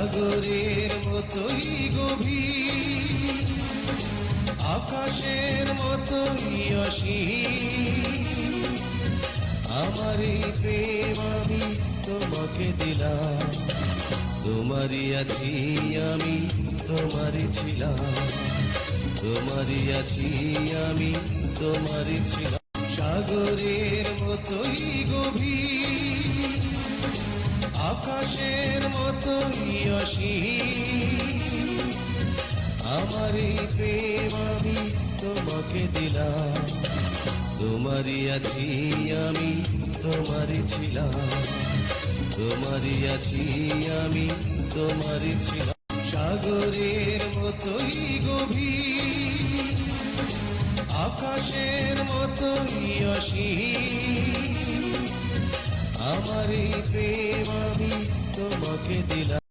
সাগরের মতোই গভীর, আকাশের মতোই অসীম। আমার এই প্রেম আমি তোমাকে দিলাম, তোমারই আছি আমি, তোমারই ছিলাম, তোমারই আছি আমি, তোমারই ছিলাম। সাগরের মতোই গভীর, আকাশের মতোই অসীম। আমার এই প্রেম আমি তোমাকে দিলাম, তোমারই আছি আমি, তোমারই ছিলাম, তোমারই আছি আমি, তোমারই ছিলাম। সাগরের মতোই গভীর, আকাশের মতোই অসীম। আমার এই প্রেম আমি তোমাকে দিলাম।